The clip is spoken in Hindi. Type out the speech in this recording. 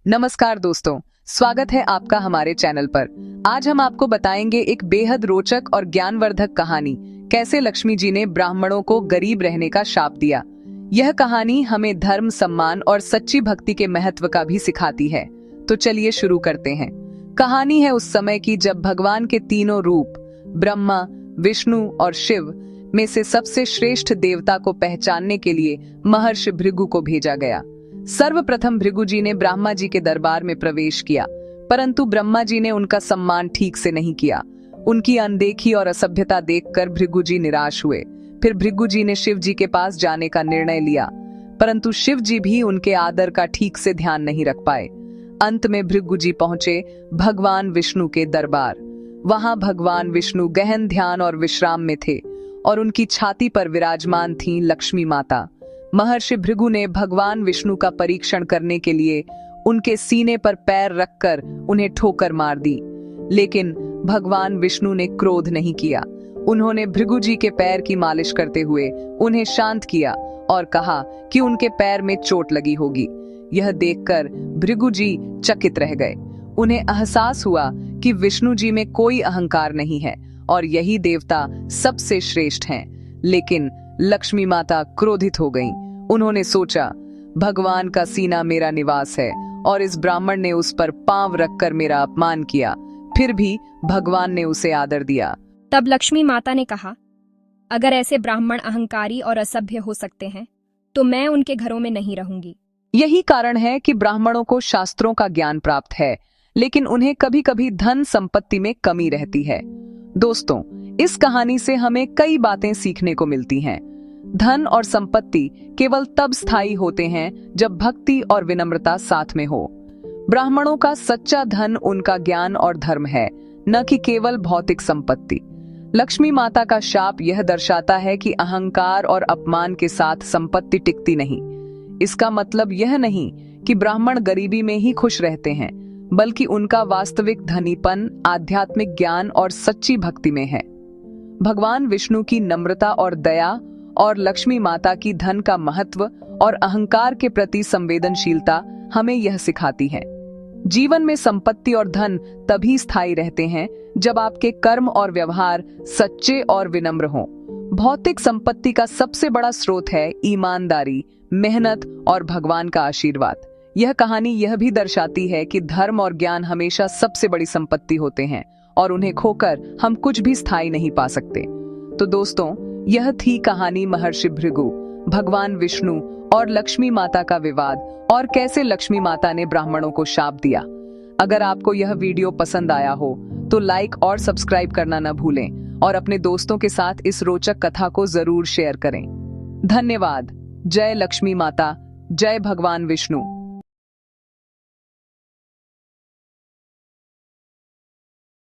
नमस्कार दोस्तों, स्वागत है आपका हमारे चैनल पर। आज हम आपको बताएंगे एक बेहद रोचक और ज्ञानवर्धक कहानी, कैसे लक्ष्मी जी ने ब्राह्मणों को गरीब रहने का शाप दिया। यह कहानी हमें धर्म, सम्मान और सच्ची भक्ति के महत्व का भी सिखाती है। तो चलिए शुरू करते हैं। कहानी है उस समय की जब भगवान के तीनों रूप ब्रह्मा, विष्णु और शिव में से सबसे श्रेष्ठ देवता को पहचानने के लिए महर्षि भृगु को भेजा गया। सर्वप्रथम भृगु जी ने ब्रह्मा जी के दरबार में प्रवेश किया, परंतु ब्रह्मा जी ने उनका सम्मान ठीक से नहीं किया। उनकी अनदेखी और असभ्यता देखकर भृगु जी निराश हुए। फिर भृगु जी ने शिव जी के पास जाने का निर्णय लिया, परंतु शिव जी भी उनके आदर का ठीक से ध्यान नहीं रख पाए। अंत में भृगु जी पहुंचे भगवान विष्णु के दरबार। वहां भगवान विष्णु गहन ध्यान और विश्राम में थे और उनकी छाती पर विराजमान थीं लक्ष्मी माता। महर्षि भृगु ने भगवान विष्णु का परीक्षण करने के लिए उनके सीने पर पैर रखकर उन्हें ठोकर मार दी, लेकिन भगवान विष्णु ने क्रोध नहीं किया। उन्होंने भृगु जी के पैर की मालिश करते हुए उन्हें शांत किया और कहा कि उनके पैर में चोट लगी होगी। यह देखकर भृगु जी चकित रह गए। उन्हें एहसास हुआ कि विष्णु जी में कोई अहंकार नहीं है और यही देवता सबसे श्रेष्ठ हैं। लेकिन लक्ष्मी माता क्रोधित हो गईं। उन्होंने सोचा, भगवान का सीना मेरा निवास है और इस ब्राह्मण ने उस पर पांव रखकर मेरा अपमान किया, फिर भी भगवान ने उसे आदर दिया। तब लक्ष्मी माता ने कहा, अगर ऐसे ब्राह्मण अहंकारी और असभ्य हो सकते हैं तो मैं उनके घरों में नहीं रहूंगी। यही कारण है कि ब्राह्मणों को शास्त्रों का ज्ञान प्राप्त है, लेकिन उन्हें कभी कभी धन संपत्ति में कमी रहती है। दोस्तों, इस कहानी से हमें कई बातें सीखने को मिलती हैं। धन और संपत्ति केवल तब स्थायी होते हैं जब भक्ति और विनम्रता साथ में हो। ब्राह्मणों का सच्चा धन उनका ज्ञान और धर्म है, न कि केवल भौतिक संपत्ति। लक्ष्मी माता का शाप यह दर्शाता है कि अहंकार और अपमान के साथ संपत्ति टिकती नहीं। इसका मतलब यह नहीं कि ब्राह्मण गरीबी में ही खुश रहते हैं, बल्कि उनका वास्तविक धनीपन आध्यात्मिक ज्ञान और सच्ची भक्ति में है। भगवान विष्णु की नम्रता और दया और लक्ष्मी माता की धन का महत्व और अहंकार के प्रति संवेदनशीलता हमें यह सिखाती है। जीवन में संपत्ति और धन तभी स्थायी रहते हैं जब आपके कर्म और व्यवहार सच्चे और विनम्र हों। भौतिक संपत्ति का सबसे बड़ा स्रोत है ईमानदारी, मेहनत और भगवान का आशीर्वाद। यह कहानी यह भी दर्शाती है कि धर्म और ज्ञान हमेशा सबसे बड़ी संपत्ति होते हैं और उन्हें खोकर हम कुछ भी स्थायी नहीं पा सकते। तो दोस्तों, यह थी कहानी महर्षि भृगु, भगवान विष्णु और लक्ष्मी माता का विवाद और कैसे लक्ष्मी माता ने ब्राह्मणों को शाप दिया। अगर आपको यह वीडियो पसंद आया हो तो लाइक और सब्सक्राइब करना न भूलें और अपने दोस्तों के साथ इस रोचक कथा को जरूर शेयर करें। धन्यवाद। जय लक्ष्मी माता, जय भगवान विष्णु।